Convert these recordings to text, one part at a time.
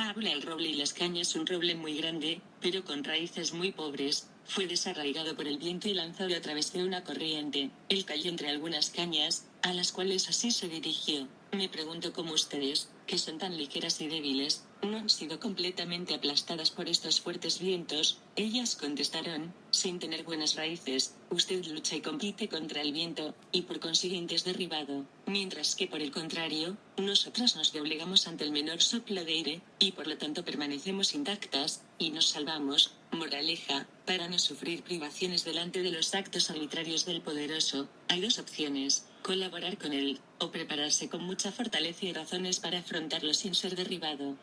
Fábula: el roble y las cañas. Un roble muy grande, pero con raíces muy pobres, fue desarraigado por el viento y lanzado a través de una corriente. Él cayó entre algunas cañas, a las cuales así se dirigió. Me pregunto cómo ustedes, que son tan ligeras y débiles, no han sido completamente aplastadas por estos fuertes vientos. Ellas contestaron: sin tener buenas raíces, usted lucha y compite contra el viento, y por consiguiente es derribado, mientras que por el contrario, nosotras nos doblegamos ante el menor soplo de aire, y por lo tanto permanecemos intactas, y nos salvamos. Moraleja: para no sufrir privaciones delante de los actos arbitrarios del poderoso, hay dos opciones: colaborar con él, o prepararse con mucha fortaleza y razones para afrontarlo sin ser derribado.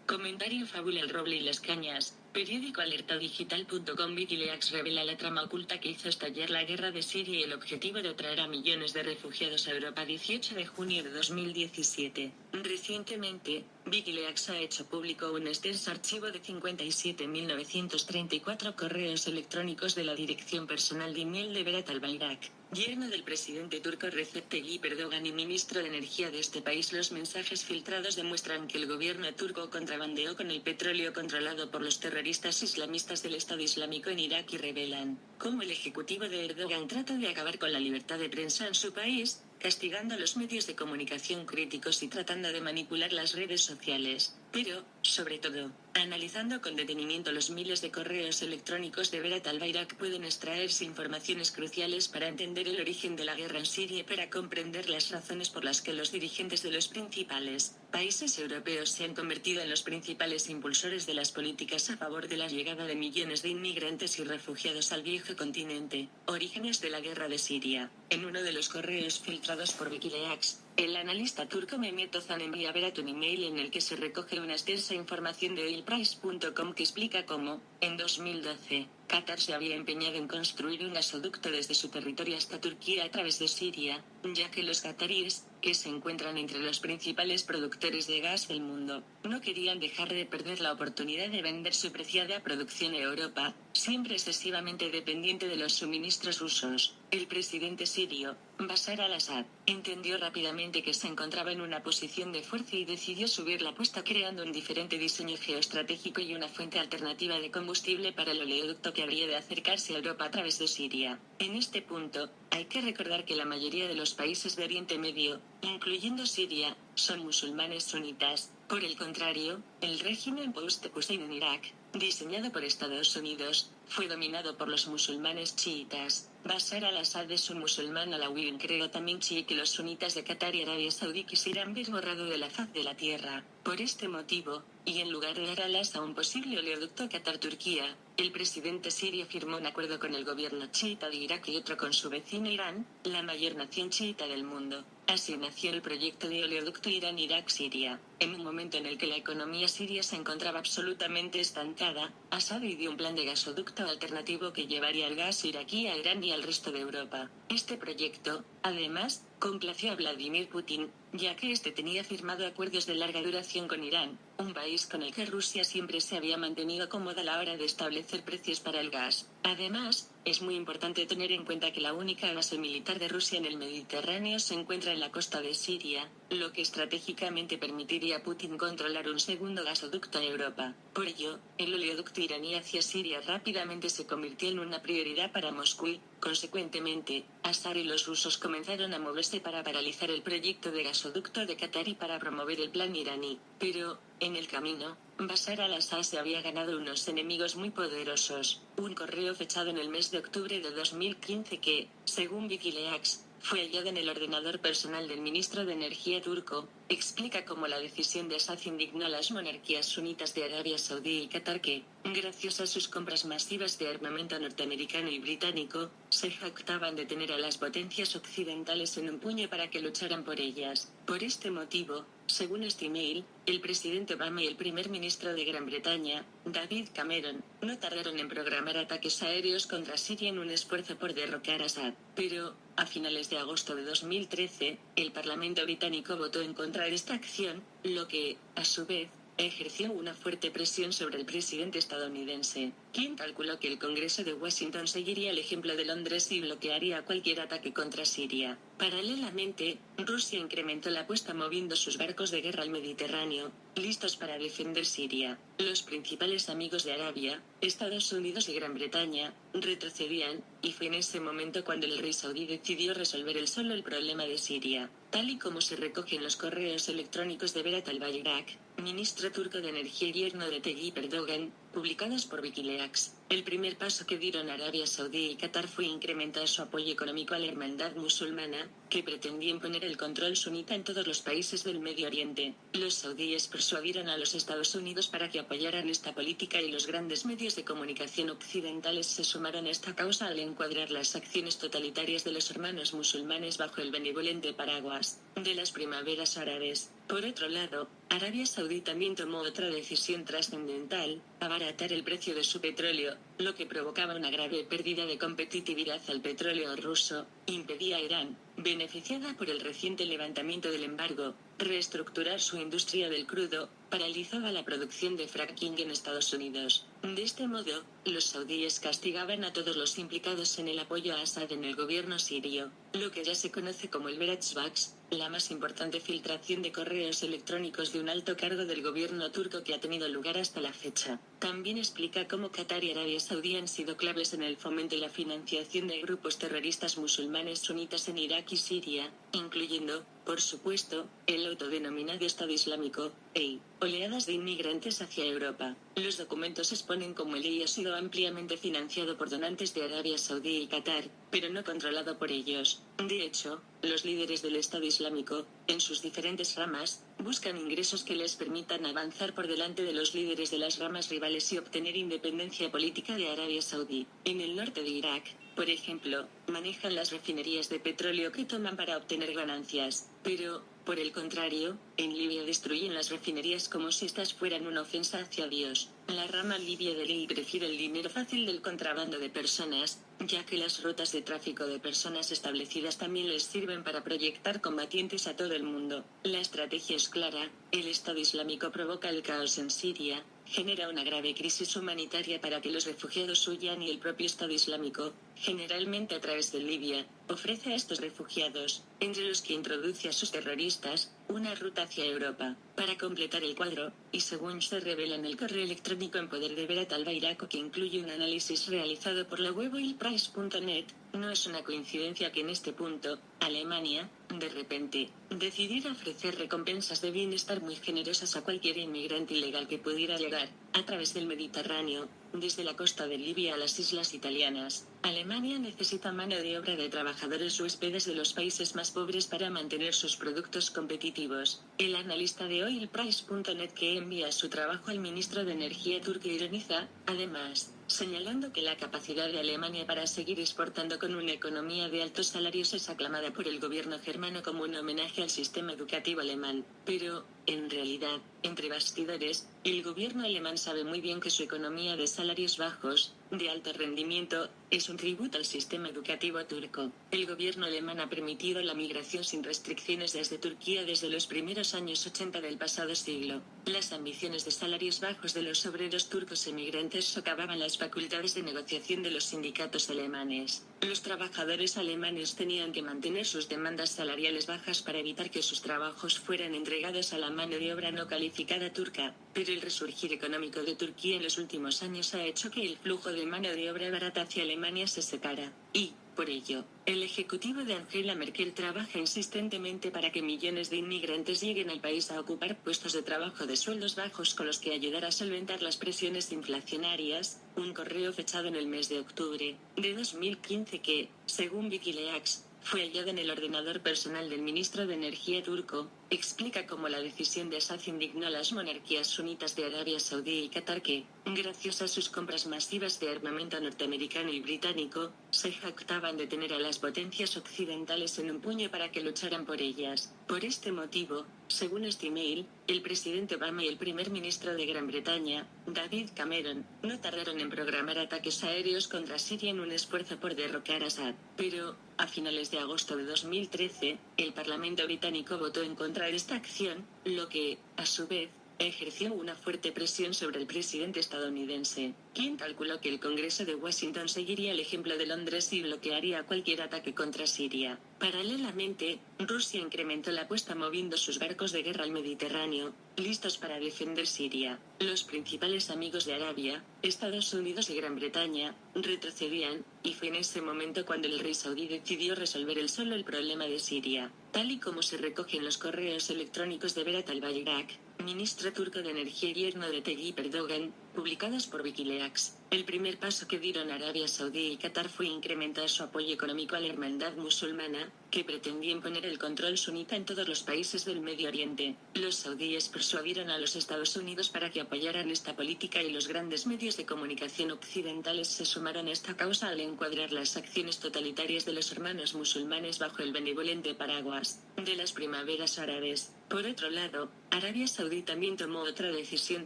Comentario: Fábula: el roble y las cañas. Periódico alertadigital.com. Wikileaks revela la trama oculta que hizo estallar la guerra de Siria y el objetivo de atraer a millones de refugiados a Europa. 18 de junio de 2017. Recientemente, Wikileaks ha hecho público un extenso archivo de 57.934 correos electrónicos de la dirección personal de email de Berat Albayrak, yerno del presidente turco Recep Tayyip Erdogan y ministro de Energía de este país. Los mensajes filtrados demuestran que el gobierno turco contrabandeó con el petróleo controlado por los terroristas islamistas del Estado Islámico en Irak, y revelan cómo el ejecutivo de Erdogan trata de acabar con la libertad de prensa en su país, castigando a los medios de comunicación críticos y tratando de manipular las redes sociales. Pero, sobre todo, analizando con detenimiento los miles de correos electrónicos de Berat Albayrak, pueden extraerse informaciones cruciales para entender el origen de la guerra en Siria y para comprender las razones por las que los dirigentes de los principales países europeos se han convertido en los principales impulsores de las políticas a favor de la llegada de millones de inmigrantes y refugiados al viejo continente. Orígenes de la guerra de Siria. En uno de los correos filtrados por Wikileaks, el analista turco Mehmet Ozan envía a Berat un email en el que se recoge una extensa información de oilprice.com que explica cómo, en 2012, Qatar se había empeñado en construir un gasoducto desde su territorio hasta Turquía a través de Siria, ya que los qataríes, que se encuentran entre los principales productores de gas del mundo, no querían dejar de perder la oportunidad de vender su preciada producción a Europa, siempre excesivamente dependiente de los suministros rusos. El presidente sirio, Bashar al-Assad, entendió rápidamente que se encontraba en una posición de fuerza y decidió subir la apuesta creando un diferente diseño geoestratégico y una fuente alternativa de combustible para el oleoducto que habría de acercarse a Europa a través de Siria. En este punto, hay que recordar que la mayoría de los países de Oriente Medio, incluyendo Siria, son musulmanes sunitas. Por el contrario, el régimen post-Hussein en Irak, diseñado por Estados Unidos, fue dominado por los musulmanes chiitas. Bashar al-Assad es un musulmán alauí, un credo también chií que los sunitas de Qatar y Arabia Saudí quisieran ver borrado de la faz de la tierra. Por este motivo, y en lugar de dar alas a un posible oleoducto Qatar-Turquía, el presidente sirio firmó un acuerdo con el gobierno chiita de Irak y otro con su vecino Irán, la mayor nación chiita del mundo. Así nació el proyecto de oleoducto Irán-Irak-Siria. En un momento en el que la economía siria se encontraba absolutamente estancada, Assad ideó un plan de gasoducto alternativo que llevaría el gas iraquí a Irán y al resto de Europa. Este proyecto, además, complació a Vladimir Putin, ya que este tenía firmado acuerdos de larga duración con Irán, un país con el que Rusia siempre se había mantenido cómoda a la hora de establecer precios para el gas. Además, es muy importante tener en cuenta que la única base militar de Rusia en el Mediterráneo se encuentra en la costa de Siria, lo que estratégicamente permitiría a Putin controlar un segundo gasoducto a Europa. Por ello, el oleoducto iraní hacia Siria rápidamente se convirtió en una prioridad para Moscú y, consecuentemente, Assad y los rusos comenzaron a moverse para paralizar el proyecto de gasoducto de Qatar y para promover el plan iraní. Pero, en el camino, Bashar al-Assad se había ganado unos enemigos muy poderosos. Un correo fechado en el mes de octubre de 2015 que, según Wikileaks, fue hallado en el ordenador personal del ministro de Energía turco, explica cómo la decisión de Assad indignó a las monarquías sunitas de Arabia Saudí y Qatar que, gracias a sus compras masivas de armamento norteamericano y británico, se jactaban de tener a las potencias occidentales en un puño para que lucharan por ellas. Por este motivo, según este email, el presidente Obama y el primer ministro de Gran Bretaña, David Cameron, no tardaron en programar ataques aéreos contra Siria en un esfuerzo por derrocar a Assad. Pero, a finales de agosto de 2013, el Parlamento británico votó en contra contra esta acción, lo que, a su vez, ejerció una fuerte presión sobre el presidente estadounidense, quien calculó que el Congreso de Washington seguiría el ejemplo de Londres y bloquearía cualquier ataque contra Siria. Paralelamente, Rusia incrementó la apuesta moviendo sus barcos de guerra al Mediterráneo, listos para defender Siria. Los principales amigos de Arabia, Estados Unidos y Gran Bretaña, retrocedían, y fue en ese momento cuando el rey saudí decidió resolver él solo el problema de Siria. Tal y como se recoge en los correos electrónicos de Berat Albayrak, ministro turco de Energía y yerno de Tayyip Erdogan, publicados por Wikileaks, el primer paso que dieron Arabia Saudí y Qatar fue incrementar su apoyo económico a la hermandad musulmana, que pretendía imponer el control sunita en todos los países del Medio Oriente. Los saudíes persuadieron a los Estados Unidos para que apoyaran esta política y los grandes medios de comunicación occidentales se sumaron a esta causa al encuadrar las acciones totalitarias de los hermanos musulmanes bajo el benevolente paraguas de las primaveras árabes. Por otro lado, Arabia Saudí también tomó otra decisión trascendental: abaratar el precio de su petróleo, lo que provocaba una grave pérdida de competitividad al petróleo ruso, impedía a Irán, beneficiada por el reciente levantamiento del embargo, reestructurar su industria del crudo, paralizaba la producción de fracking en Estados Unidos. De este modo, los saudíes castigaban a todos los implicados en el apoyo a Assad en el gobierno sirio, lo que ya se conoce como el Beratschbaks, la más importante filtración de correos electrónicos de un alto cargo del gobierno turco que ha tenido lugar hasta la fecha. También explica cómo Qatar y Arabia Saudí han sido claves en el fomento y la financiación de grupos terroristas musulmanes sunitas en Irak y Siria, incluyendo, por supuesto, el autodenominado Estado Islámico, e oleadas de inmigrantes hacia Europa. Los documentos exponen cómo el EI ha sido ampliamente financiado por donantes de Arabia Saudí y Qatar, pero no controlado por ellos. De hecho, los líderes del Estado Islámico, en sus diferentes ramas, buscan ingresos que les permitan avanzar por delante de los líderes de las ramas rivales y obtener independencia política de Arabia Saudí. En el norte de Irak, por ejemplo, manejan las refinerías de petróleo que toman para obtener ganancias, pero, por el contrario, en Libia destruyen las refinerías como si estas fueran una ofensa hacia Dios. La rama libia del EI prefiere el dinero fácil del contrabando de personas, ya que las rutas de tráfico de personas establecidas también les sirven para proyectar combatientes a todo el mundo. La estrategia es clara: el Estado Islámico provoca el caos en Siria, genera una grave crisis humanitaria para que los refugiados huyan y el propio Estado Islámico, generalmente a través de Libia, ofrece a estos refugiados, entre los que introduce a sus terroristas, una ruta hacia Europa. Para completar el cuadro, y según se revela en el correo electrónico en poder de Berat Albayrak, que incluye un análisis realizado por la web oilprice.net, no es una coincidencia que en este punto, Alemania, de repente, decidiera ofrecer recompensas de bienestar muy generosas a cualquier inmigrante ilegal que pudiera llegar, a través del Mediterráneo, desde la costa de Libia a las islas italianas. Alemania necesita mano de obra de trabajadores huéspedes de los países más pobres para mantener sus productos competitivos. El analista de oilprice.net que envía su trabajo al ministro de Energía turco ironiza, además, señalando que la capacidad de Alemania para seguir exportando con una economía de altos salarios es aclamada por el gobierno germano como un homenaje al sistema educativo alemán. Pero, en realidad, entre bastidores, el gobierno alemán sabe muy bien que su economía de salarios bajos, de alto rendimiento, es un tributo al sistema educativo turco. El gobierno alemán ha permitido la migración sin restricciones desde Turquía desde los primeros años 80 del pasado siglo. Las ambiciones de salarios bajos de los obreros turcos emigrantes socavaban las facultades de negociación de los sindicatos alemanes. Los trabajadores alemanes tenían que mantener sus demandas salariales bajas para evitar que sus trabajos fueran entregados a la mano de obra no calificada turca, pero el resurgir económico de Turquía en los últimos años ha hecho que el flujo de mano de obra barata hacia Alemania se secara, y, por ello, el ejecutivo de Angela Merkel trabaja insistentemente para que millones de inmigrantes lleguen al país a ocupar puestos de trabajo de sueldos bajos con los que ayudar a solventar las presiones inflacionarias. Un correo fechado en el mes de octubre de 2015 que, según Wikileaks, fue hallado en el ordenador personal del ministro de Energía turco, explica cómo la decisión de Assad indignó a las monarquías sunitas de Arabia Saudí y Qatar que, gracias a sus compras masivas de armamento norteamericano y británico, se jactaban de tener a las potencias occidentales en un puño para que lucharan por ellas. Por este motivo, según este email, el presidente Obama y el primer ministro de Gran Bretaña, David Cameron, no tardaron en programar ataques aéreos contra Siria en un esfuerzo por derrocar a Assad. Pero, a finales de agosto de 2013, el Parlamento británico votó en contra contra esta acción, lo que, a su vez, ejerció una fuerte presión sobre el presidente estadounidense, quien calculó que el Congreso de Washington seguiría el ejemplo de Londres y bloquearía cualquier ataque contra Siria. Paralelamente, Rusia incrementó la apuesta moviendo sus barcos de guerra al Mediterráneo, listos para defender Siria. Los principales amigos de Arabia, Estados Unidos y Gran Bretaña, retrocedían, y fue en ese momento cuando el rey saudí decidió resolver él solo el problema de Siria. Tal y como se recoge en los correos electrónicos de Berat al-Bayrak, ministro turco de Energía y yerno de Tayyip Erdogan, publicados por Wikileaks, el primer paso que dieron Arabia Saudí y Qatar fue incrementar su apoyo económico a la hermandad musulmana, que pretendía imponer el control sunita en todos los países del Medio Oriente. Los saudíes persuadieron a los Estados Unidos para que apoyaran esta política y los grandes medios de comunicación occidentales se sumaron a esta causa al encuadrar las acciones totalitarias de los hermanos musulmanes bajo el benevolente paraguas de las primaveras árabes. Por otro lado, Arabia Saudí también tomó otra decisión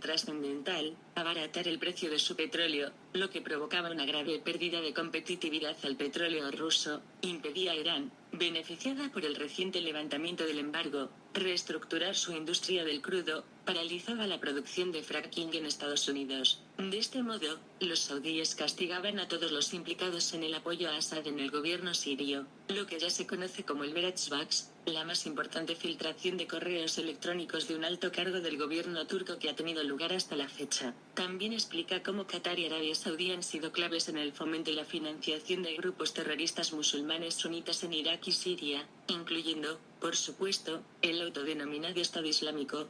trascendental: abaratar el precio de su petróleo, lo que provocaba una grave pérdida de competitividad al petróleo ruso, impedía a Irán, beneficiada por el reciente levantamiento del embargo, reestructurar su industria del crudo, paralizaba la producción de fracking en Estados Unidos. De este modo, los saudíes castigaban a todos los implicados en el apoyo a Assad en el gobierno sirio, lo que ya se conoce como el Beratschbaks, la más importante filtración de correos electrónicos de un alto cargo del gobierno turco que ha tenido lugar hasta la fecha. También explica cómo Qatar y Arabia Saudí han sido claves en el fomento y la financiación de grupos terroristas musulmanes sunitas en Irak y Siria, incluyendo, por supuesto, el autodenominado Estado Islámico,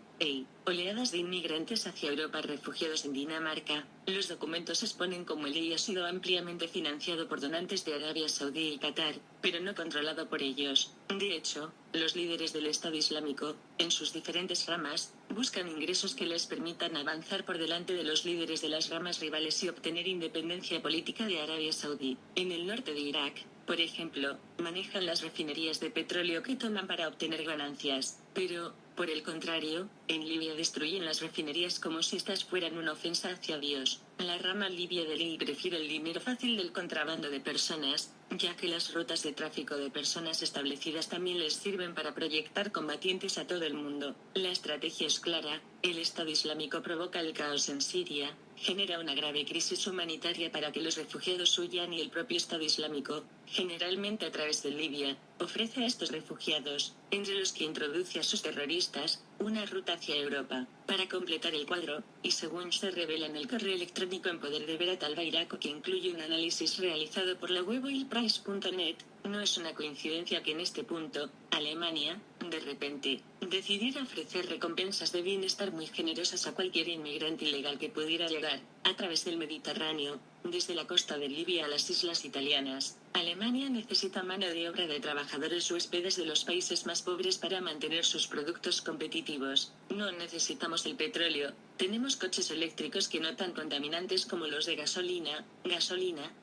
oleadas de inmigrantes hacia Europa refugiados en Dinamarca. Los documentos exponen cómo el EI ha sido ampliamente financiado por donantes de Arabia Saudí y Qatar, pero no controlado por ellos. De hecho, los líderes del Estado Islámico, en sus diferentes ramas, buscan ingresos que les permitan avanzar por delante de los líderes de las ramas rivales y obtener independencia política de Arabia Saudí. En el norte de Irak, por ejemplo, manejan las refinerías de petróleo que toman para obtener ganancias, pero, por el contrario, en Libia destruyen las refinerías como si estas fueran una ofensa hacia Dios. La rama libia del EI prefiere el dinero fácil del contrabando de personas, ya que las rutas de tráfico de personas establecidas también les sirven para proyectar combatientes a todo el mundo. La estrategia es clara: el Estado Islámico provoca el caos en Siria, genera una grave crisis humanitaria para que los refugiados huyan y el propio Estado Islámico, generalmente a través de Libia, ofrece a estos refugiados, entre los que introduce a sus terroristas, una ruta hacia Europa. Para completar el cuadro, y según se revela en el correo electrónico en poder de Berat al-Bayrak, que incluye un análisis realizado por la web oilprice.net, no es una coincidencia que en este punto, Alemania, de repente, decidiera ofrecer recompensas de bienestar muy generosas a cualquier inmigrante ilegal que pudiera llegar, a través del Mediterráneo, desde la costa de Libia a las islas italianas. Alemania necesita mano de obra de trabajadores huéspedes de los países más pobres para mantener sus productos competitivos. No necesitamos el petróleo, tenemos coches eléctricos que no tan contaminantes como los de gasolina,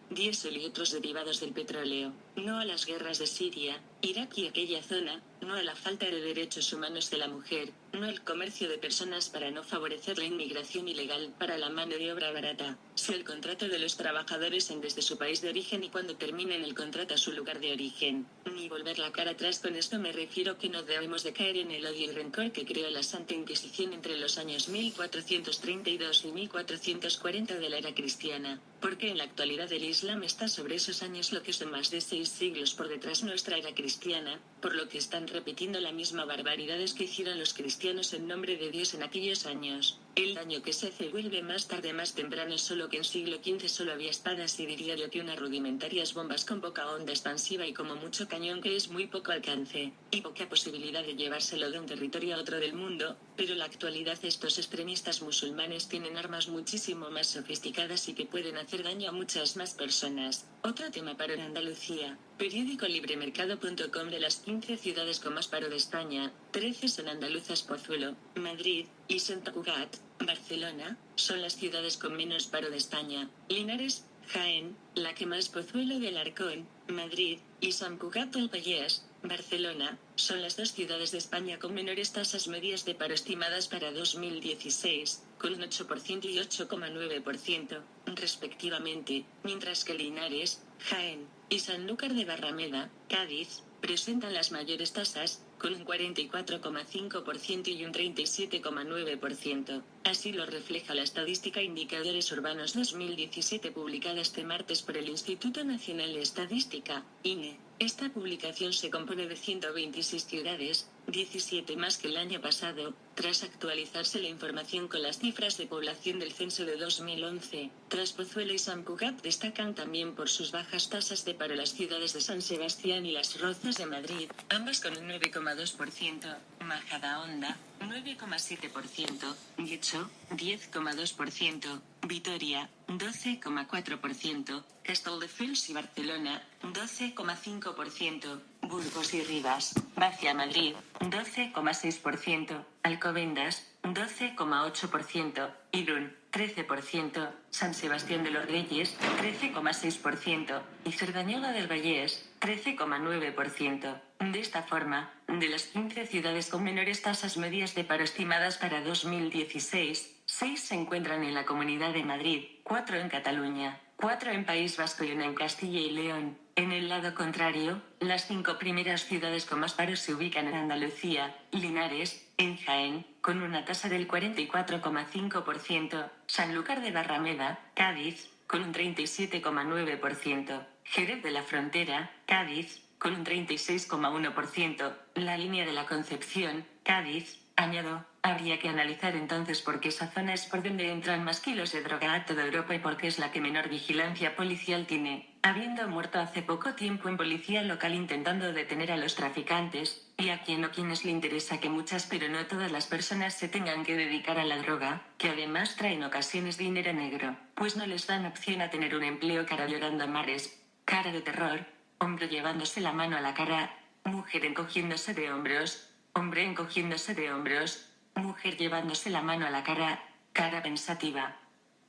diésel y otros derivados del petróleo. No a las guerras de Siria, Irak y aquella zona, no a la falta de derechos humanos de la mujer, no al comercio de personas para no favorecer la inmigración ilegal para la mano de obra barata. Si el contrato de los trabajadores en desde su país de origen y cuando terminen el contrato a su lugar de origen, ni volver la cara atrás. Con esto me refiero que no debemos de caer en el odio y rencor que creó la Santa Inquisición entre los años 1432 y 1440 de la era cristiana, porque en la actualidad el Islam está sobre esos años, lo que son más de 6 siglos por detrás nuestra era cristiana, por lo que están repitiendo la misma barbaridades que hicieron los cristianos en nombre de Dios en aquellos años. El daño que se hace vuelve más tarde más temprano, solo que en siglo XV solo había espadas y diría yo que unas rudimentarias bombas con poca onda expansiva y como mucho cañón que es muy poco alcance, y poca posibilidad de llevárselo de un territorio a otro del mundo, pero en la actualidad estos extremistas musulmanes tienen armas muchísimo más sofisticadas y que pueden hacer daño a muchas más personas. Otro tema: paro en Andalucía. Periódico Libremercado.com: de las 15 ciudades con más paro de España, 13 son andaluzas. Pozuelo, Madrid y Sant Cugat, Barcelona, son las ciudades con menos paro de España. Linares, Jaén, la que más. Pozuelo de Alarcón, Madrid, y Sant Cugat del Vallès, Barcelona, son las dos ciudades de España con menores tasas medias de paro estimadas para 2016, con un 8% y 8,9%, respectivamente, mientras que Linares, Jaén y Sanlúcar de Barrameda, Cádiz, presentan las mayores tasas, con un 44,5% y un 37,9%. Así lo refleja la estadística Indicadores Urbanos 2017 publicada este martes por el Instituto Nacional de Estadística, INE. Esta publicación se compone de 126 ciudades, 17 más que el año pasado, tras actualizarse la información con las cifras de población del censo de 2011. Tras Pozuelo y Sant Cugat destacan también por sus bajas tasas de paro las ciudades de San Sebastián y Las Rozas de Madrid, ambas con un 9,2%, Majadahonda, 9,7%, Guecho, 10,2%, Vitoria, 12,4%, Castelldefels y Barcelona, 12,5%, Burgos y Rivas, Vacia Madrid, 12,6%, Alcobendas, 12,8%, Irún, 13%, San Sebastián de los Reyes, 13,6% y Cerdanyola del Vallès, 13,9%. De esta forma, de las 15 ciudades con menores tasas medias de paro estimadas para 2016, 6 se encuentran en la Comunidad de Madrid, 4 en Cataluña, 4 en País Vasco y 1 en Castilla y León. En el lado contrario, las 5 primeras ciudades con más paro se ubican en Andalucía, Linares, en Jaén, con una tasa del 44,5%, Sanlúcar de Barrameda, Cádiz, con un 37,9%, Jerez de la Frontera, Cádiz, con un 36,1%, la Línea de la Concepción, Cádiz. Añado, habría que analizar entonces por qué esa zona es por donde entran más kilos de droga a toda Europa y porque es la que menor vigilancia policial tiene, habiendo muerto hace poco tiempo un policía local intentando detener a los traficantes, y a quienes le interesa que muchas pero no todas las personas se tengan que dedicar a la droga, que además trae en ocasiones dinero negro, pues no les dan opción a tener un empleo. Cara llorando a mares, cara de terror, hombre llevándose la mano a la cara, mujer encogiéndose de hombros, hombre encogiéndose de hombros, mujer llevándose la mano a la cara, cara pensativa.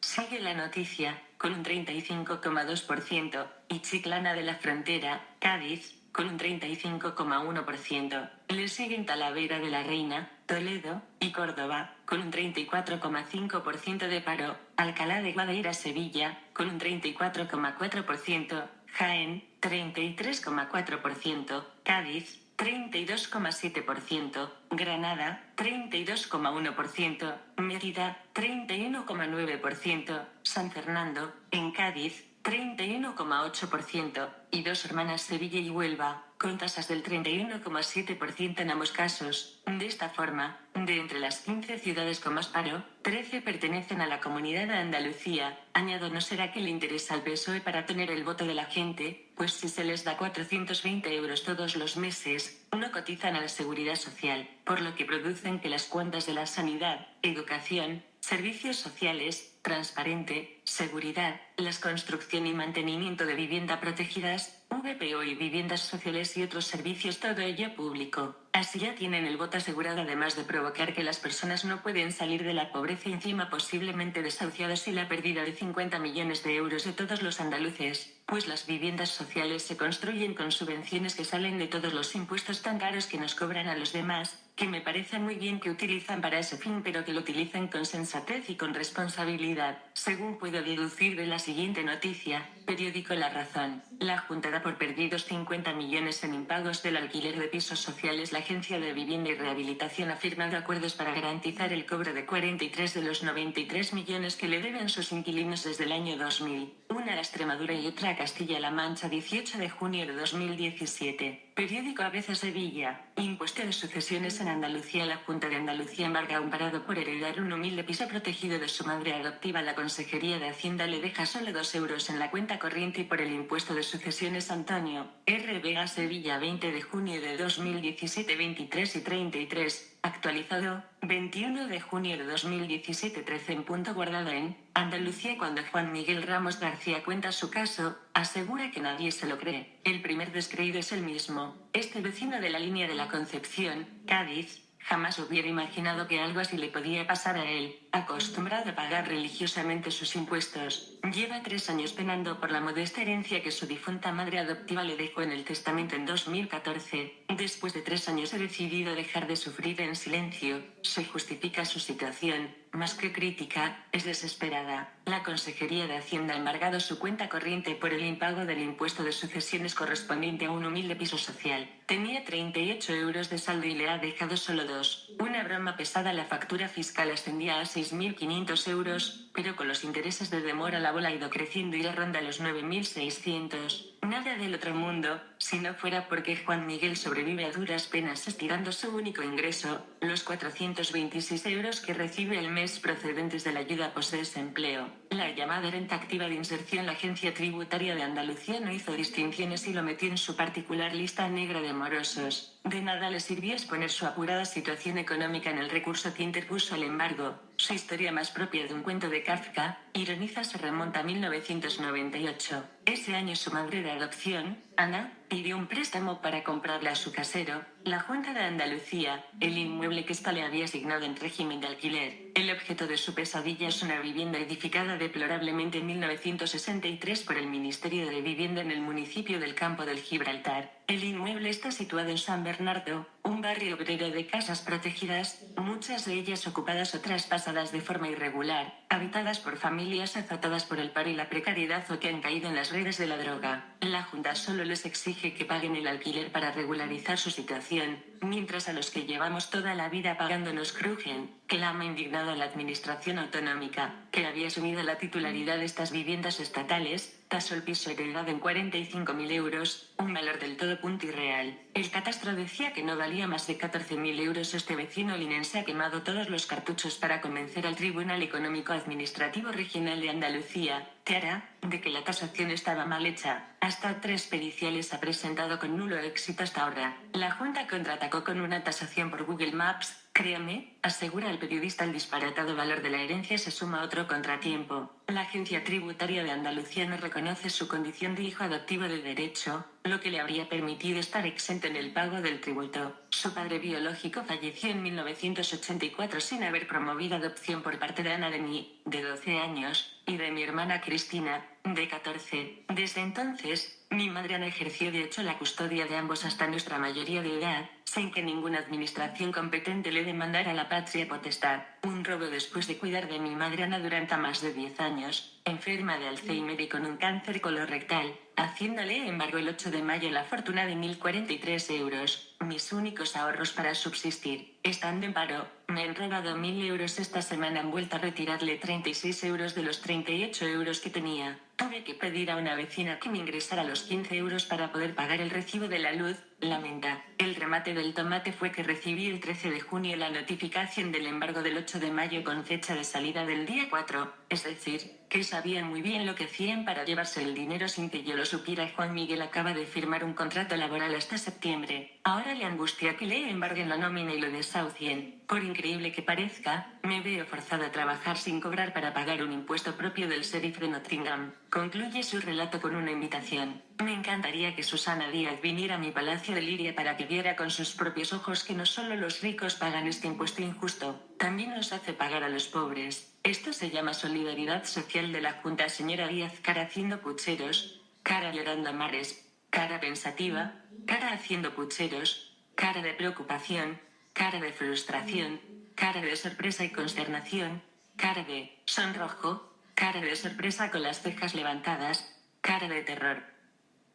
Sigue la noticia, con un 35,2%, y Chiclana de la Frontera, Cádiz, con un 35,1%. Le siguen Talavera de la Reina, Toledo, y Córdoba, con un 34,5% de paro, Alcalá de Guadaira, Sevilla, con un 34,4%, Jaén, 33,4%, Cádiz, 32,7%, Granada, 32,1%, Mérida, 31,9%, San Fernando, en Cádiz, 31,8%, y Dos Hermanas, Sevilla y Huelva, con tasas del 31,7% en ambos casos. De esta forma, de entre las 15 ciudades con más paro, 13 pertenecen a la Comunidad de Andalucía. Añado, ¿no será que le interesa al PSOE para tener el voto de la gente? Pues si se les da 420 euros todos los meses, no cotizan a la Seguridad Social, por lo que producen que las cuentas de la sanidad, educación, servicios sociales, transparente, seguridad, las construcción y mantenimiento de vivienda protegidas, VPO y viviendas sociales y otros servicios, todo ello público. Así ya tienen el voto asegurado, además de provocar que las personas no pueden salir de la pobreza, encima posiblemente desahuciadas, y la pérdida de 50 millones de euros de todos los andaluces, pues las viviendas sociales se construyen con subvenciones que salen de todos los impuestos tan caros que nos cobran a los demás, que me parece muy bien que utilizan para ese fin, pero que lo utilicen con sensatez y con responsabilidad. Según puedo deducir de la siguiente noticia, periódico La Razón, la Junta da por perdidos 50 millones en impagos del alquiler de pisos sociales. La Agencia de Vivienda y Rehabilitación ha firmado acuerdos para garantizar el cobro de 43 de los 93 millones que le deben sus inquilinos desde el año 2000. Una a Extremadura y otra a Castilla-La Mancha. 18 de junio de 2017. Periódico ABC Sevilla. Impuesto de sucesiones en Andalucía. La Junta de Andalucía embarga a un parado por heredar un humilde piso protegido de su madre adoptiva. La Consejería de Hacienda le deja solo 2 euros en la cuenta corriente. Y por el impuesto de sucesiones. Antonio RBA Sevilla. 20 de junio de 2017. 23 y 33. Actualizado, 21 de junio de 2017. 13 en punto. Guardado en Andalucía. Cuando Juan Miguel Ramos García cuenta su caso, asegura que nadie se lo cree. El primer descreído es el mismo. Este vecino de la Línea de la Concepción, Cádiz, jamás hubiera imaginado que algo así le podía pasar a él, acostumbrado a pagar religiosamente sus impuestos. Lleva 3 años penando por la modesta herencia que su difunta madre adoptiva le dejó en el testamento en 2014. Después de 3 años he decidido dejar de sufrir en silencio. Se justifica su situación, más que crítica, es desesperada. La Consejería de Hacienda ha embargado su cuenta corriente por el impago del impuesto de sucesiones correspondiente a un humilde piso social. Tenía 38 euros de saldo y le ha dejado solo 2. Una broma pesada, la factura fiscal ascendía a 6.500 euros, pero con los intereses de demora la bola ha ido creciendo y ya ronda los 9.600. Nada del otro mundo, si no fuera porque Juan Miguel sobrevive a duras penas estirando su único ingreso, los 426 euros que recibe al mes procedentes de la ayuda post-desempleo. La llamada renta activa de inserción. La Agencia Tributaria de Andalucía no hizo distinciones y lo metió en su particular lista negra de morosos. De nada le sirvió exponer su apurada situación económica en el recurso que interpuso el embargo. Su historia, más propia de un cuento de Kafka, ironiza, se remonta a 1998. Ese año su madre de adopción, Ana, pidió un préstamo para comprarle a su casero, la Junta de Andalucía, el inmueble que ésta le había asignado en régimen de alquiler. El objeto de su pesadilla es una vivienda edificada deplorablemente en 1963 por el Ministerio de Vivienda en el municipio del Campo del Gibraltar. El inmueble está situado en San Bernardo, un barrio obrero de casas protegidas, muchas de ellas ocupadas o traspasadas de forma irregular, habitadas por familias azotadas por el paro y la precariedad o que han caído en las redes de la droga. La Junta solo les exige que paguen el alquiler para regularizar su situación, mientras a los que llevamos toda la vida pagando nos crujen, que la ama indignado a la administración autonómica, que había asumido la titularidad de estas viviendas estatales, tasó el piso heredado en 45.000 euros, un valor del todo punto irreal. El catastro decía que no valía más de 14.000 euros. Este vecino linense ha quemado todos los cartuchos para convencer al Tribunal Económico Administrativo Regional de Andalucía, TEARA, de que la tasación estaba mal hecha. Hasta 3 periciales ha presentado con nulo éxito hasta ahora. La Junta contraatacó con una tasación por Google Maps. Créame, asegura el periodista, el disparatado valor de la herencia se suma a otro contratiempo. La Agencia Tributaria de Andalucía no reconoce su condición de hijo adoptivo de derecho, lo que le habría permitido estar exento en el pago del tributo. Su padre biológico falleció en 1984 sin haber promovido adopción por parte de Ana, de 12 años, y de mi hermana Cristina, de 14. Desde entonces, mi madre Ana ejerció de hecho la custodia de ambos hasta nuestra mayoría de edad, sin que ninguna administración competente le demandara la patria potestad. Un robo después de cuidar de mi madre Ana durante más de 10 años, enferma de Alzheimer y con un cáncer colorectal. Hacienda le embargó el 8 de mayo la fortuna de 1.043 euros, mis únicos ahorros para subsistir. Estando en paro, me han robado 1.000 euros. Esta semana han vuelto a retirarle 36 euros de los 38 euros que tenía. Tuve que pedir a una vecina que me ingresara los 15 euros para poder pagar el recibo de la luz, lamenta. El remate del tomate fue que recibí el 13 de junio la notificación del embargo del 8 de mayo con fecha de salida del día 4, es decir, que sabían muy bien lo que hacían para llevarse el dinero sin que yo lo supiera. Juan Miguel acaba de firmar un contrato laboral hasta septiembre. Ahora le angustia que le embarguen la nómina y lo desahucien. Por increíble que parezca, me veo forzado a trabajar sin cobrar para pagar un impuesto propio del sheriff de Nottingham. Concluye su relato con una invitación. Me encantaría que Susana Díaz viniera a mi palacio de Liria para que viera con sus propios ojos que no solo los ricos pagan este impuesto injusto, también nos hace pagar a los pobres. Esto se llama solidaridad social de la Junta. Señora Díaz, cara haciendo pucheros, cara llorando a mares, cara pensativa, cara haciendo pucheros, cara de preocupación, cara de frustración, cara de sorpresa y consternación, cara de sonrojo, cara de sorpresa con las cejas levantadas, cara de terror.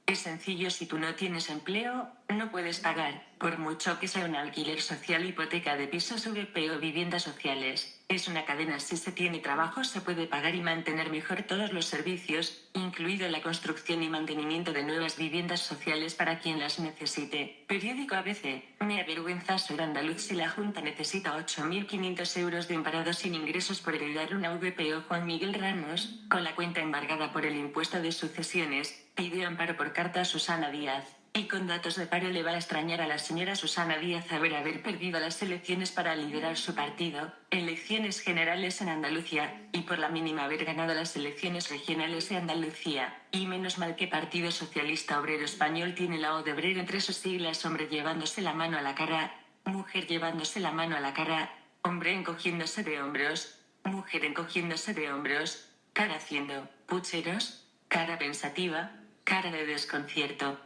Es sencillo: si tú no tienes empleo, no puedes pagar, por mucho que sea un alquiler social, hipoteca de pisos, VP o viviendas sociales. Es una cadena. Si se tiene trabajo se puede pagar y mantener mejor todos los servicios, incluido la construcción y mantenimiento de nuevas viviendas sociales para quien las necesite. Periódico ABC. Me avergüenza ser andaluz si la Junta necesita 8.500 euros de emparado sin ingresos por heredar una VPO. Juan Miguel Ramos, con la cuenta embargada por el impuesto de sucesiones, pidió amparo por carta a Susana Díaz. Y con datos de paro le va a extrañar a la señora Susana Díaz haber perdido las elecciones para liderar su partido, elecciones generales en Andalucía, y por la mínima haber ganado las elecciones regionales en Andalucía. Y menos mal que Partido Socialista Obrero Español tiene la O de obrero entre sus siglas. Hombre llevándose la mano a la cara, mujer llevándose la mano a la cara, hombre encogiéndose de hombros, mujer encogiéndose de hombros, cara haciendo pucheros, cara pensativa, cara de desconcierto.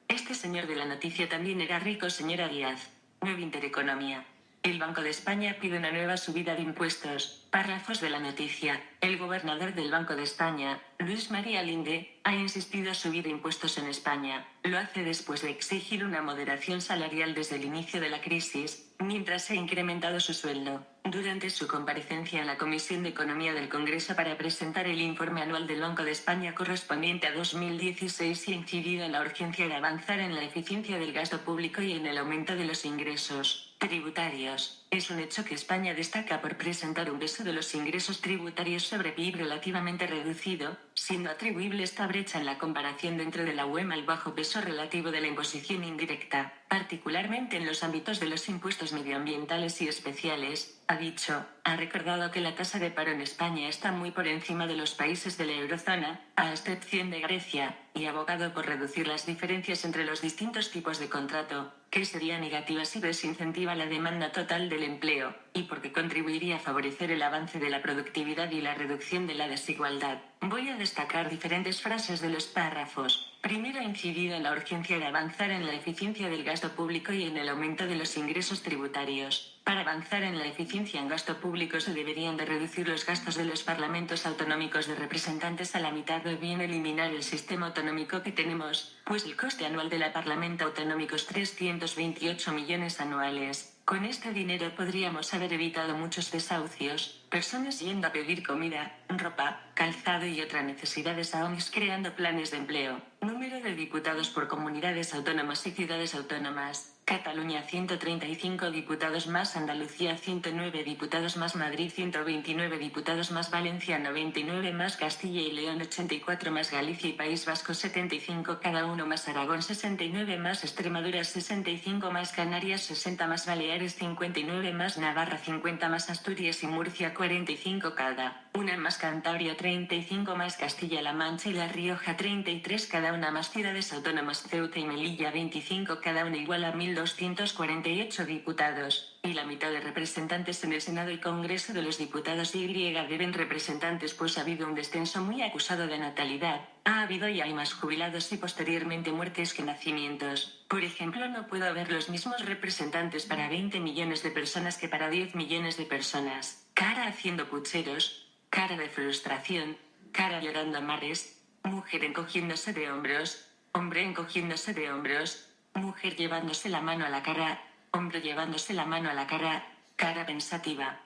Este señor de la noticia también era rico, señora Díaz. Nueva Intereconomía. El Banco de España pide una nueva subida de impuestos. Párrafos de la noticia. El gobernador del Banco de España, Luis María Linde, ha insistido en subir impuestos en España. Lo hace después de exigir una moderación salarial desde el inicio de la crisis, mientras se ha incrementado su sueldo. Durante su comparecencia en la Comisión de Economía del Congreso para presentar el informe anual del Banco de España correspondiente a 2016 y ha incidido en la urgencia de avanzar en la eficiencia del gasto público y en el aumento de los ingresos tributarios. Es un hecho que España destaca por presentar un peso de los ingresos tributarios sobre PIB relativamente reducido, siendo atribuible esta brecha en la comparación dentro de la UE al bajo peso relativo de la imposición indirecta, particularmente en los ámbitos de los impuestos medioambientales y especiales. Ha dicho, ha recordado que la tasa de paro en España está muy por encima de los países de la eurozona, a excepción de Grecia, y ha abogado por reducir las diferencias entre los distintos tipos de contrato, que sería negativa si desincentiva la demanda total del empleo, y porque contribuiría a favorecer el avance de la productividad y la reducción de la desigualdad. Voy a destacar diferentes frases de los párrafos. Primero, ha incidido en la urgencia de avanzar en la eficiencia del gasto público y en el aumento de los ingresos tributarios. Para avanzar en la eficiencia en gasto público se deberían de reducir los gastos de los parlamentos autonómicos de representantes a la mitad o bien eliminar el sistema autonómico que tenemos, pues el coste anual del Parlamento autonómico es 328 millones anuales. Con este dinero podríamos haber evitado muchos desahucios, personas yendo a pedir comida, ropa, calzado y otras necesidades a ONGs creando planes de empleo. Número de diputados por comunidades autónomas y ciudades autónomas. Cataluña 135 diputados más, Andalucía 109 diputados más, Madrid 129 diputados más, Valencia 99 más, Castilla y León 84 más, Galicia y País Vasco 75 cada uno más, Aragón 69 más, Extremadura 65 más, Canarias 60 más, Baleares 59 más, Navarra 50 más, Asturias y Murcia 45 cada una más, Cantabria 35 más, Castilla-La Mancha y La Rioja 33 cada una más, ciudades autónomas Ceuta y Melilla 25 cada una igual a 1.248 diputados, y la mitad de representantes en el Senado y Congreso de los Diputados y deben representantes, pues ha habido un descenso muy acusado de natalidad, ha habido y hay más jubilados y posteriormente muertes que nacimientos. Por ejemplo, no puedo haber los mismos representantes para 20 millones de personas que para 10 millones de personas. Cara haciendo pucheros, cara de frustración, cara llorando a mares, mujer encogiéndose de hombros, hombre encogiéndose de hombros, mujer llevándose la mano a la cara, hombre llevándose la mano a la cara, cara pensativa.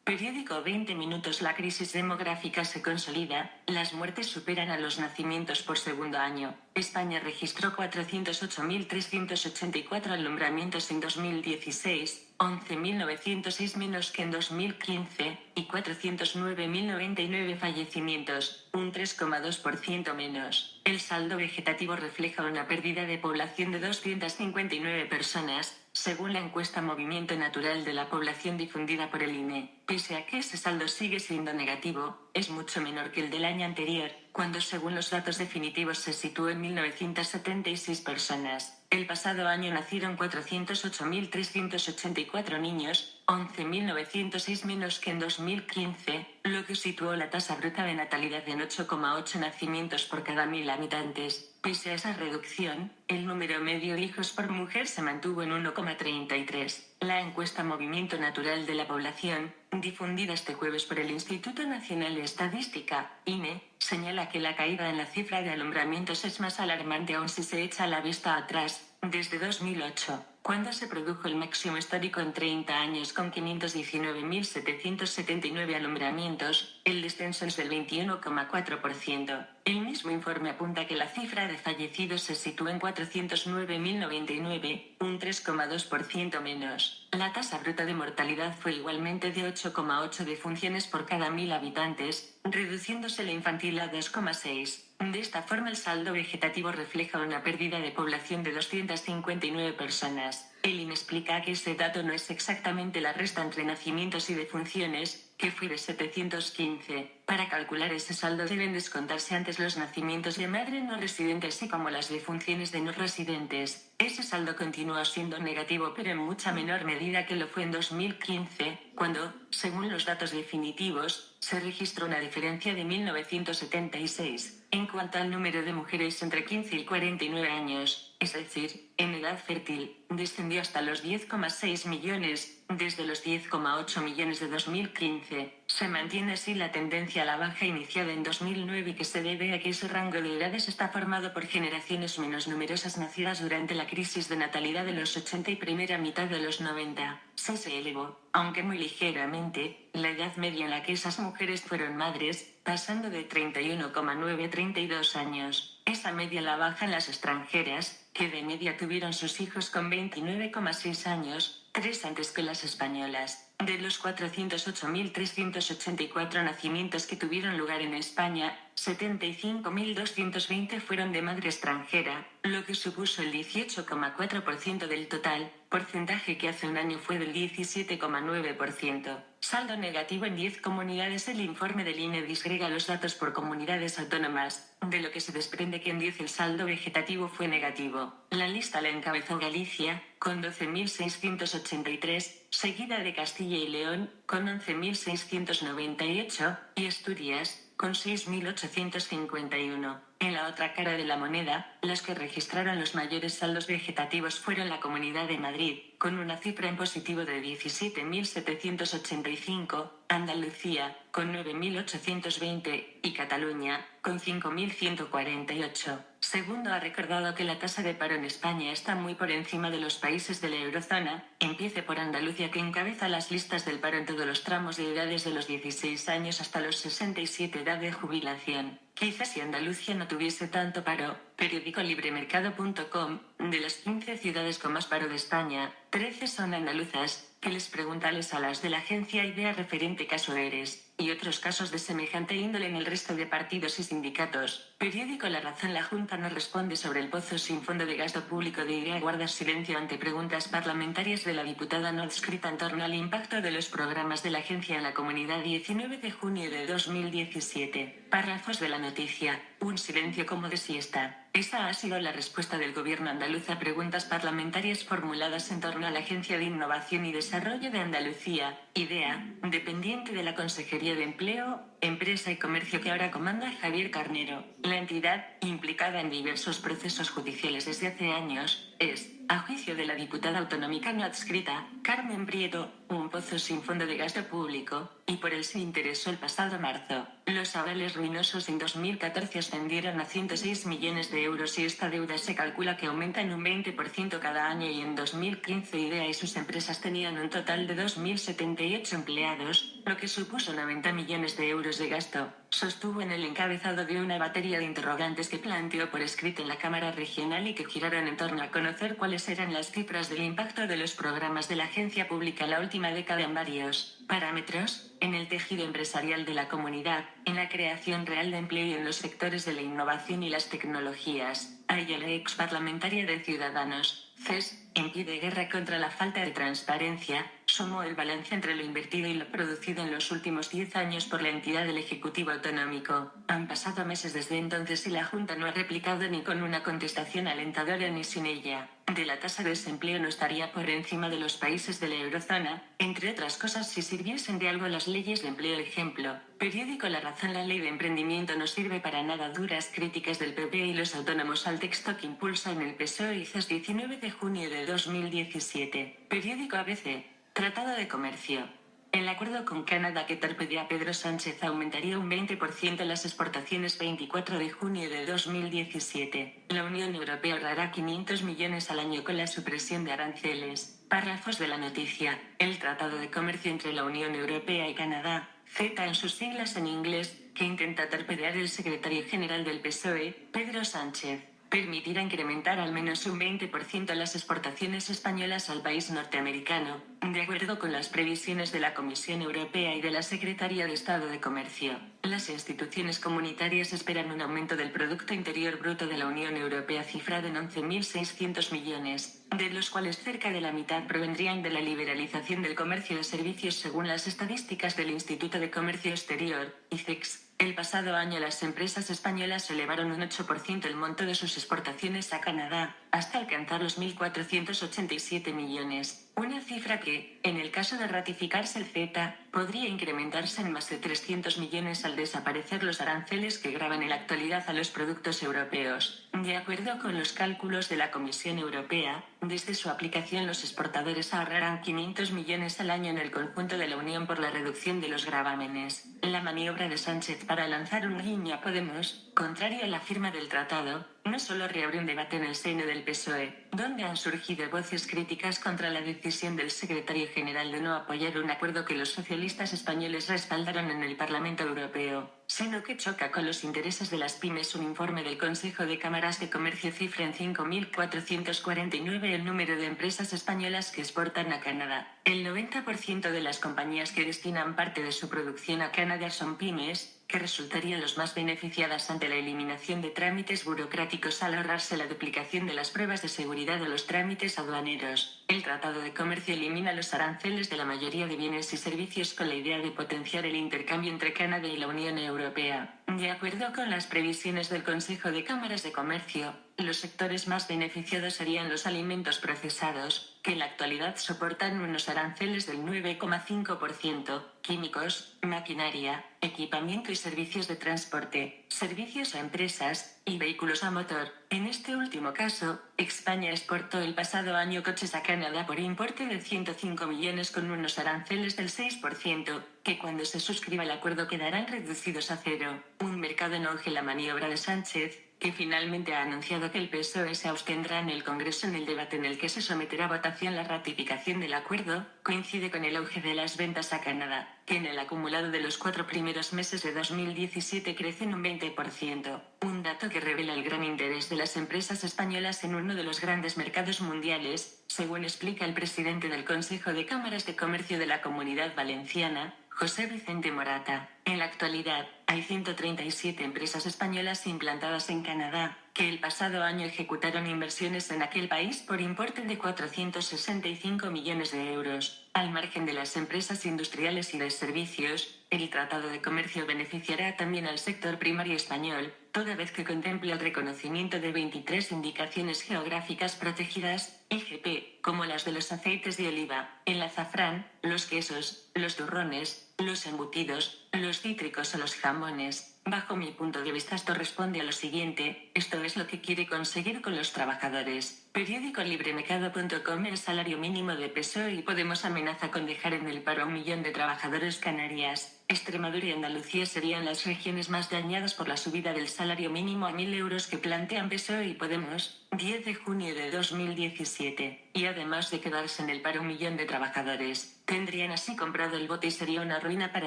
Periódico 20 minutos. La crisis demográfica se consolida, las muertes superan a los nacimientos por segundo año. España registró 408.384 alumbramientos en 2016, 11.906 menos que en 2015, y 409.099 fallecimientos, un 3,2% menos. El saldo vegetativo refleja una pérdida de población de 259 personas, según la encuesta Movimiento Natural de la Población difundida por el INE. Pese a que ese saldo sigue siendo negativo, es mucho menor que el del año anterior, cuando según los datos definitivos se situó en 1.976 personas. El pasado año nacieron 408.384 niños, 11.906 menos que en 2015, lo que situó la tasa bruta de natalidad en 8,8 nacimientos por cada 1.000 habitantes. Pese a esa reducción, el número medio de hijos por mujer se mantuvo en 1,33. La encuesta Movimiento Natural de la Población, difundida este jueves por el Instituto Nacional de Estadística, INE, señala que la caída en la cifra de alumbramientos es más alarmante aún si se echa la vista atrás, desde 2008, cuando se produjo el máximo histórico en 30 años con 519.779 alumbramientos, el descenso es del 21,4%. El mismo informe apunta que la cifra de fallecidos se sitúa en 409.099, un 3,2% menos. La tasa bruta de mortalidad fue igualmente de 8,8 defunciones por cada 1.000 habitantes, reduciéndose la infantil a 2,6. De esta forma el saldo vegetativo refleja una pérdida de población de 259 personas. El INE explica que ese dato no es exactamente la resta entre nacimientos y defunciones, que fue de 715. Para calcular ese saldo deben descontarse antes los nacimientos de madre no residente así como las defunciones de no residentes. Ese saldo continúa siendo negativo pero en mucha menor medida que lo fue en 2015, cuando, según los datos definitivos, se registró una diferencia de 1976. En cuanto al número de mujeres entre 15 y 49 años, es decir, en edad fértil, descendió hasta los 10,6 millones, desde los 10,8 millones de 2015. Se mantiene así la tendencia a la baja iniciada en 2009 y que se debe a que ese rango de edades está formado por generaciones menos numerosas nacidas durante la crisis de natalidad de los 80 y primera mitad de los 90. Se elevó, aunque muy ligeramente, la edad media en la que esas mujeres fueron madres, pasando de 31,9 a 32 años. Esa media la bajan las extranjeras, que de media tuvieron sus hijos con 29,6 años, 3 antes que las españolas. De los 408.384 nacimientos que tuvieron lugar en España, 75.220 fueron de madre extranjera, lo que supuso el 18,4% del total, porcentaje que hace un año fue del 17,9%. Saldo negativo en 10 comunidades. El informe del INE disgrega los datos por comunidades autónomas, de lo que se desprende que en 10 el saldo vegetativo fue negativo. La lista la encabezó Galicia, con 12.683, seguida de Castilla y León, con 11.698, y Asturias, con 6.851. En la otra cara de la moneda, las que registraron los mayores saldos vegetativos fueron la Comunidad de Madrid, con una cifra en positivo de 17.785, Andalucía, con 9.820, y Cataluña, con 5.148. Segundo, ha recordado que la tasa de paro en España está muy por encima de los países de la eurozona. Empiece por Andalucía, que encabeza las listas del paro en todos los tramos de edades de los 16 años hasta los 67, edad de jubilación. Quizás si Andalucía no tuviese tanto paro, periódico libremercado.com, de las 15 ciudades con más paro de España, 13 son andaluzas, que les preguntales a las de la agencia IDEA referente caso ERES, y otros casos de semejante índole en el resto de partidos y sindicatos. Periódico La Razón. La Junta no responde sobre el pozo sin fondo de gasto público de IDEA. Guarda silencio ante preguntas parlamentarias de la diputada no adscrita en torno al impacto de los programas de la agencia en la comunidad. 19 de junio de 2017. Párrafos de la noticia. Un silencio como de siesta. Esa ha sido la respuesta del gobierno andaluz a preguntas parlamentarias formuladas en torno a la Agencia de Innovación y Desarrollo de Andalucía, IDEA, dependiente de la Consejería de Empleo, Empresa y Comercio que ahora comanda Javier Carnero. La entidad, implicada en diversos procesos judiciales desde hace años, es, a juicio de la diputada autonómica no adscrita, Carmen Prieto, un pozo sin fondo de gasto público, y por él se interesó el pasado marzo. Los avales ruinosos en 2014 ascendieron a 106 millones de euros y esta deuda se calcula que aumenta en un 20% cada año, y en 2015 IDEA y sus empresas tenían un total de 2.078 empleados, lo que supuso 90 millones de euros de gasto, sostuvo en el encabezado de una batería de interrogantes que planteó por escrito en la Cámara Regional y que giraron en torno a conocer cuáles eran las cifras del impacto de los programas de la agencia pública en la última década en varios parámetros, en el tejido empresarial de la comunidad, en la creación real de empleo y en los sectores de la innovación y las tecnologías. Ayala, ex parlamentaria de Ciudadanos, CES, en pie de guerra contra la falta de transparencia, sumó el balance entre lo invertido y lo producido en los últimos 10 años por la entidad del Ejecutivo Autonómico. Han pasado meses desde entonces y la Junta no ha replicado ni con una contestación alentadora ni sin ella. De la tasa de desempleo no estaría por encima de los países de la eurozona, entre otras cosas si sirviesen de algo las leyes de empleo. Ejemplo, periódico La Razón. La ley de emprendimiento no sirve para nada. Duras críticas del PP y los autónomos al texto que impulsa en el PSOE y CES. 19 de junio de 2017. Periódico ABC. Tratado de Comercio. El acuerdo con Canadá que torpedea a Pedro Sánchez aumentaría un 20% las exportaciones. 24 de junio de 2017. La Unión Europea ahorrará 500 millones al año con la supresión de aranceles. Párrafos de la noticia. El Tratado de Comercio entre la Unión Europea y Canadá, CETA en sus siglas en inglés, que intenta torpedear el secretario general del PSOE, Pedro Sánchez. permitirá incrementar al menos un 20% las exportaciones españolas al país norteamericano, de acuerdo con las previsiones de la Comisión Europea y de la Secretaría de Estado de Comercio. Las instituciones comunitarias esperan un aumento del Producto Interior Bruto de la Unión Europea cifrado en 11.600 millones, de los cuales cerca de la mitad provendrían de la liberalización del comercio de servicios según las estadísticas del Instituto de Comercio Exterior, ICEX. El pasado año las empresas españolas elevaron un 8% el monto de sus exportaciones a Canadá, hasta alcanzar los 1.487 millones, una cifra que, en el caso de ratificarse el CETA, podría incrementarse en más de 300 millones al desaparecer los aranceles que gravan en la actualidad a los productos europeos. De acuerdo con los cálculos de la Comisión Europea, desde su aplicación los exportadores ahorrarán 500 millones al año en el conjunto de la Unión por la reducción de los gravámenes. La maniobra de Sánchez para lanzar un guiño a Podemos, contrario a la firma del tratado, no solo reabre un debate en el seno del PSOE, donde han surgido voces críticas contra la decisión del secretario general de no apoyar un acuerdo que los socialistas españoles respaldaron en el Parlamento Europeo, sino que choca con los intereses de las pymes. Un informe del Consejo de Cámaras de Comercio cifra en 5.449 el número de empresas españolas que exportan a Canadá. El 90% de las compañías que destinan parte de su producción a Canadá son pymes, que resultarían los más beneficiadas ante la eliminación de trámites burocráticos al ahorrarse la duplicación de las pruebas de seguridad o los trámites aduaneros. El Tratado de Comercio elimina los aranceles de la mayoría de bienes y servicios con la idea de potenciar el intercambio entre Canadá y la Unión Europea. De acuerdo con las previsiones del Consejo de Cámaras de Comercio, los sectores más beneficiados serían los alimentos procesados, que en la actualidad soportan unos aranceles del 9,5%, químicos, maquinaria, equipamiento y servicios de transporte, servicios a empresas, y vehículos a motor. En este último caso, España exportó el pasado año coches a Canadá por importe de 105 millones con unos aranceles del 6%, que cuando se suscriba el acuerdo quedarán reducidos a cero. Un mercado en auge. La maniobra de Sánchez, que finalmente ha anunciado que el PSOE se abstendrá en el Congreso en el debate en el que se someterá a votación la ratificación del acuerdo, coincide con el auge de las ventas a Canadá, que en el acumulado de los 4 primeros meses de 2017 crecen un 20%, un dato que revela el gran interés de las empresas españolas en uno de los grandes mercados mundiales, según explica el presidente del Consejo de Cámaras de Comercio de la Comunidad Valenciana, José Vicente Morata. En la actualidad, hay 137 empresas españolas implantadas en Canadá, que el pasado año ejecutaron inversiones en aquel país por importe de 465 millones de euros. Al margen de las empresas industriales y de servicios, el Tratado de Comercio beneficiará también al sector primario español, toda vez que contemple el reconocimiento de 23 indicaciones geográficas protegidas, IGP, como las de los aceites de oliva, el azafrán, los quesos, los turrones, los embutidos, los cítricos o los jamones. Bajo mi punto de vista esto responde a lo siguiente: esto es lo que quiere conseguir con los trabajadores. Periódico Libremercado.com. El salario mínimo de PSOE y Podemos amenaza con dejar en el paro a 1 millón de trabajadores. Canarias, Extremadura y Andalucía serían las regiones más dañadas por la subida del salario mínimo a 1.000 euros que plantean PSOE y Podemos, 10 de junio de 2017, y además de quedarse en el paro 1 millón de trabajadores, tendrían así comprado el bote y sería una ruina para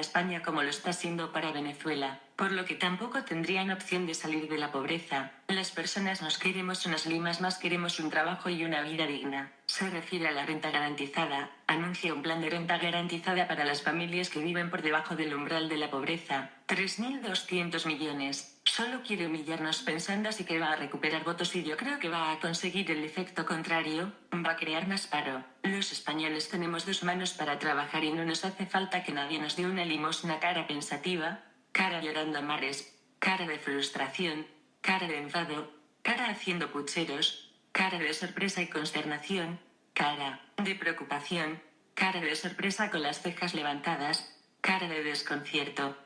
España como lo está siendo para Venezuela, por lo que tampoco tendrían opción de salir de la pobreza. Las personas nos queremos unas limas más, queremos un trabajo y una vida digna. Se refiere a la renta garantizada, anuncia un plan de renta garantizada para las familias que viven por debajo del umbral de la pobreza, 3.200 millones. Solo quiere humillarnos pensando así que va a recuperar votos y yo creo que va a conseguir el efecto contrario, va a crear más paro. Los españoles tenemos 2 manos para trabajar y no nos hace falta que nadie nos dé una limosna. Cara pensativa, cara llorando a mares, cara de frustración, cara de enfado, cara haciendo pucheros, cara de sorpresa y consternación, cara de preocupación, cara de sorpresa con las cejas levantadas, cara de desconcierto.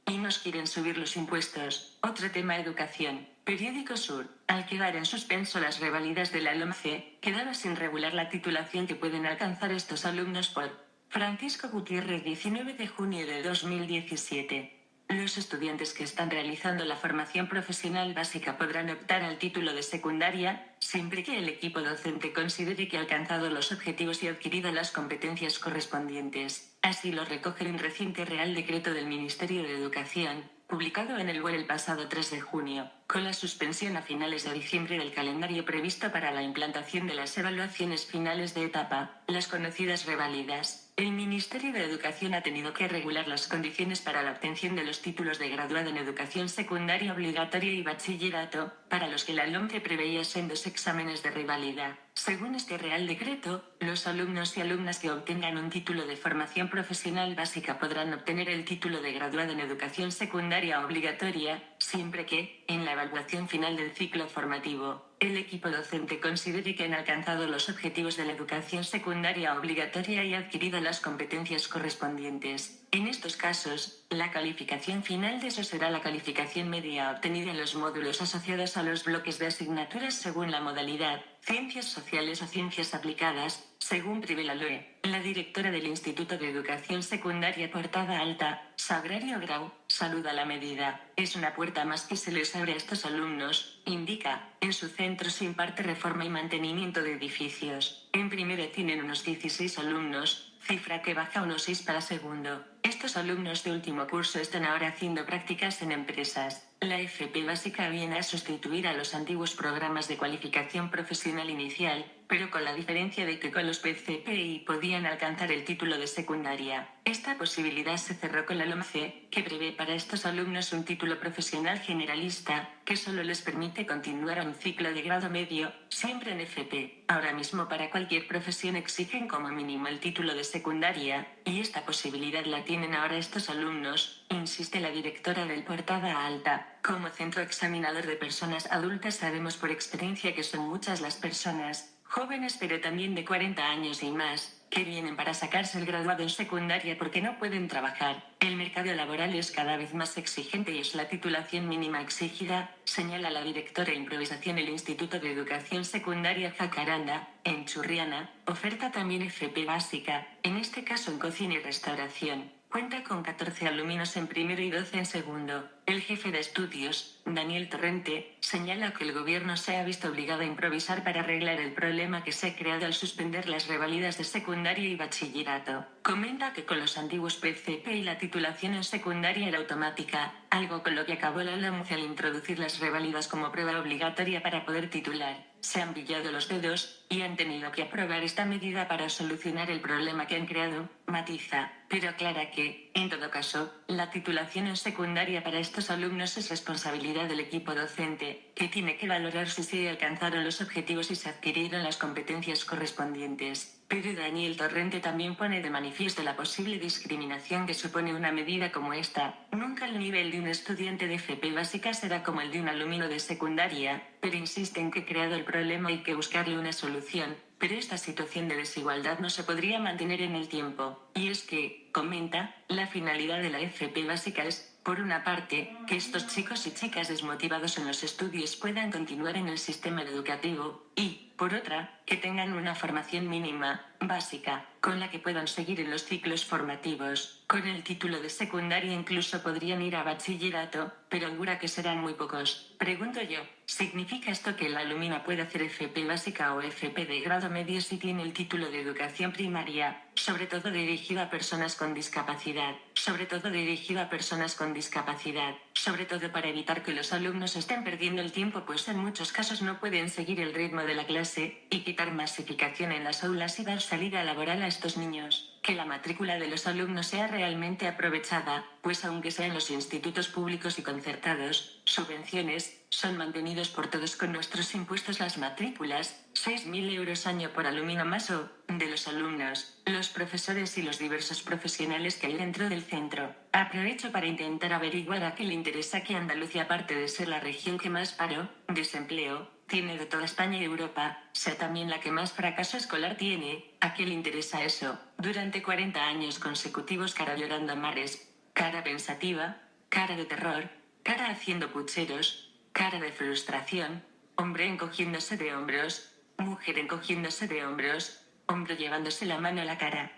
Y nos quieren subir los impuestos. Otro tema: educación. Periódico Sur. Al quedar en suspenso las revalidas de la LOMCE, quedaba sin regular la titulación que pueden alcanzar estos alumnos por Francisco Gutiérrez, 19 de junio de 2017. Los estudiantes que están realizando la formación profesional básica podrán optar al título de secundaria, siempre que el equipo docente considere que ha alcanzado los objetivos y adquirido las competencias correspondientes. Así lo recoge un reciente Real Decreto del Ministerio de Educación, publicado en el BOE el pasado 3 de junio, con la suspensión a finales de diciembre del calendario previsto para la implantación de las evaluaciones finales de etapa, las conocidas reválidas. El Ministerio de Educación ha tenido que regular las condiciones para la obtención de los títulos de graduado en educación secundaria obligatoria y bachillerato, para los que la LOMCE preveía sendos exámenes de reválida. Según este Real Decreto, los alumnos y alumnas que obtengan un título de formación profesional básica podrán obtener el título de graduado en educación secundaria obligatoria, siempre que, en la evaluación final del ciclo formativo, el equipo docente considere que han alcanzado los objetivos de la educación secundaria obligatoria y adquirido las competencias correspondientes. En estos casos, la calificación final de eso será la calificación media obtenida en los módulos asociados a los bloques de asignaturas según la modalidad, ciencias sociales o ciencias aplicadas, según prevé la LOE. La directora del Instituto de Educación Secundaria Portada Alta, Sagrario Grau, saluda la medida. Es una puerta más que se les abre a estos alumnos, indica. En su centro se imparte reforma y mantenimiento de edificios. En primero tienen unos 16 alumnos, cifra que baja a unos 6 para segundo. Estos alumnos de último curso están ahora haciendo prácticas en empresas. La FP básica viene a sustituir a los antiguos programas de cualificación profesional inicial, pero con la diferencia de que con los PCPI podían alcanzar el título de secundaria. Esta posibilidad se cerró con la LOMCE, que prevé para estos alumnos un título profesional generalista, que solo les permite continuar a un ciclo de grado medio, siempre en FP. Ahora mismo para cualquier profesión exigen como mínimo el título de secundaria, y esta posibilidad la tienen ahora estos alumnos, insiste la directora del Portada Alta. Como centro examinador de personas adultas sabemos por experiencia que son muchas las personas, jóvenes pero también de 40 años y más, que vienen para sacarse el graduado en secundaria porque no pueden trabajar. El mercado laboral es cada vez más exigente y es la titulación mínima exigida, señala la directora de improvisación del Instituto de Educación Secundaria Jacaranda, en Churriana, oferta también FP básica, en este caso en cocina y restauración. Cuenta con 14 alumnos en primero y 12 en segundo. El jefe de estudios, Daniel Torrente, señala que el gobierno se ha visto obligado a improvisar para arreglar el problema que se ha creado al suspender las reválidas de secundaria y bachillerato. Comenta que con los antiguos PCP la titulación en secundaria era automática, algo con lo que acabó la LOMCE al introducir las reválidas como prueba obligatoria para poder titular. Se han pillado los dedos, y han tenido que aprobar esta medida para solucionar el problema que han creado, matiza, pero aclara que, en todo caso, la titulación en secundaria para estos alumnos es responsabilidad del equipo docente, que tiene que valorar si se alcanzaron los objetivos y se adquirieron las competencias correspondientes. Pero Daniel Torrente también pone de manifiesto la posible discriminación que supone una medida como esta. Nunca el nivel de un estudiante de FP básica será como el de un alumno de secundaria, pero insiste en que creado el problema hay que buscarle una solución. Pero esta situación de desigualdad no se podría mantener en el tiempo. Y es que, comenta, la finalidad de la FP básica es, por una parte, que estos chicos y chicas desmotivados en los estudios puedan continuar en el sistema educativo, y, por otra, que tengan una formación mínima, básica, con la que puedan seguir en los ciclos formativos. Con el título de secundaria incluso podrían ir a bachillerato, pero augura que serán muy pocos. Pregunto yo, ¿significa esto que el alumno puede hacer FP básica o FP de grado medio si tiene el título de educación primaria, sobre todo dirigido a personas con discapacidad, sobre todo dirigido a personas con discapacidad, sobre todo para evitar que los alumnos estén perdiendo el tiempo pues en muchos casos no pueden seguir el ritmo de la clase, y quitar masificación en las aulas y dar salida laboral a estos niños? Que la matrícula de los alumnos sea realmente aprovechada, pues aunque sean los institutos públicos y concertados, subvenciones, son mantenidos por todos con nuestros impuestos las matrículas, 6.000 euros año por alumno más o, de los alumnos, los profesores y los diversos profesionales que hay dentro del centro. Aprovecho para intentar averiguar a qué le interesa que Andalucía, aparte de ser la región que más paro, desempleo, tiene de toda España y Europa, sea también la que más fracaso escolar tiene. ¿A qué le interesa eso? Durante 40 años consecutivos cara llorando a mares, cara pensativa, cara de terror, cara haciendo pucheros, cara de frustración, hombre encogiéndose de hombros, mujer encogiéndose de hombros, hombre llevándose la mano a la cara,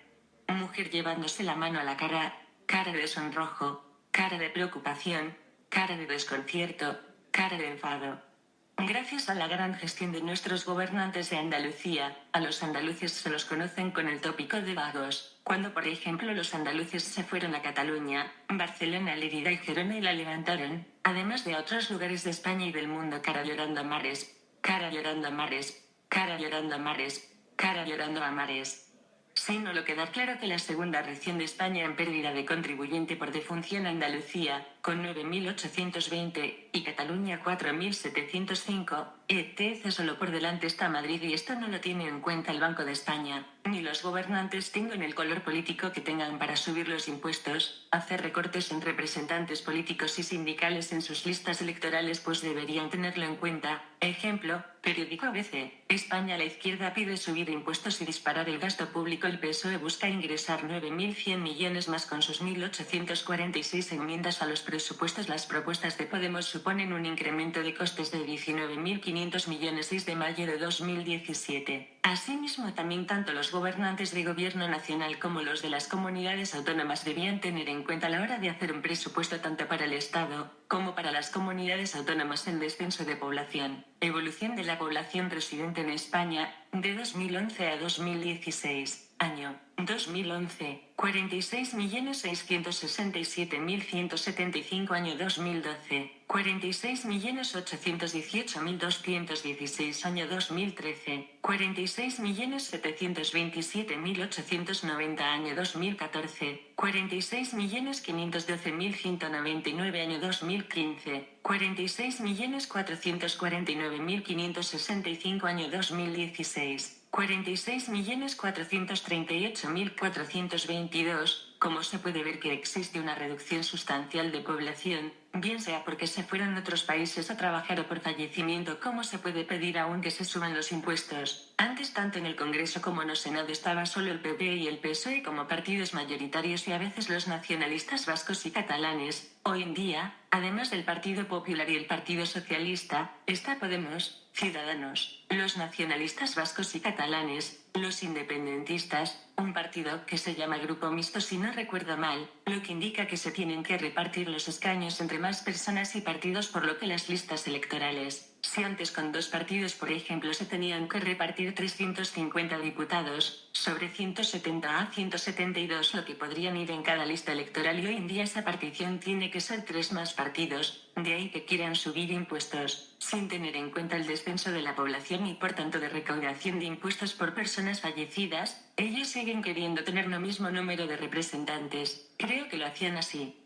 mujer llevándose la mano a la cara, cara de sonrojo, cara de preocupación, cara de desconcierto, cara de enfado. Gracias a la gran gestión de nuestros gobernantes de Andalucía, a los andaluces se los conocen con el tópico de vagos. Cuando por ejemplo los andaluces se fueron a Cataluña, Barcelona, Lérida y Gerona y la levantaron, además de a otros lugares de España y del mundo, cara llorando a mares, cara llorando a mares, cara llorando a mares, cara llorando a mares. Sin no lo quedar claro que la segunda región de España en pérdida de contribuyente por defunción Andalucía, con 9.820, y Cataluña 4.705, etc. Solo por delante está Madrid y esto no lo tiene en cuenta el Banco de España, ni los gobernantes tengan el color político que tengan para subir los impuestos, hacer recortes en representantes políticos y sindicales en sus listas electorales, pues deberían tenerlo en cuenta. Ejemplo, periódico ABC, España, la izquierda pide subir impuestos y disparar el gasto público. El PSOE busca ingresar 9.100 millones más con sus 1.846 enmiendas a los presupuestos. Las propuestas de Podemos suponen un incremento de costes de 19.500 millones 6 de mayo de 2017. Asimismo, también tanto los gobernantes de gobierno nacional como los de las comunidades autónomas debían tener en cuenta a la hora de hacer un presupuesto tanto para el Estado como para las comunidades autónomas el descenso de población. Evolución de la población residente en España, de 2011 a 2016. Año 2011, 46.667.175. Año 2012, 46.818.216. Año 2013, 46.727.890. Año 2014, 46.512.199. Año 2015, 46.449.565. Año 2016, 46.438.422, como se puede ver que existe una reducción sustancial de población, bien sea porque se fueron a otros países a trabajar o por fallecimiento. ¿Cómo se puede pedir aún que se suban los impuestos? Antes, tanto en el Congreso como en el Senado estaba solo el PP y el PSOE como partidos mayoritarios y a veces los nacionalistas vascos y catalanes. Hoy en día, además del Partido Popular y el Partido Socialista, está Podemos, Ciudadanos, los nacionalistas vascos y catalanes, los independentistas, un partido que se llama Grupo Mixto si no recuerdo mal, lo que indica que se tienen que repartir los escaños entre más personas y partidos, por lo que las listas electorales, si antes con dos partidos por ejemplo se tenían que repartir 350 diputados, sobre 170 a 172 lo que podrían ir en cada lista electoral, y hoy en día esa partición tiene que ser 3 más partidos, de ahí que quieran subir impuestos, sin tener en cuenta el descenso de la población y por tanto de recaudación de impuestos por personas fallecidas. Ellos siguen queriendo tener lo mismo número de representantes, creo que lo hacían así.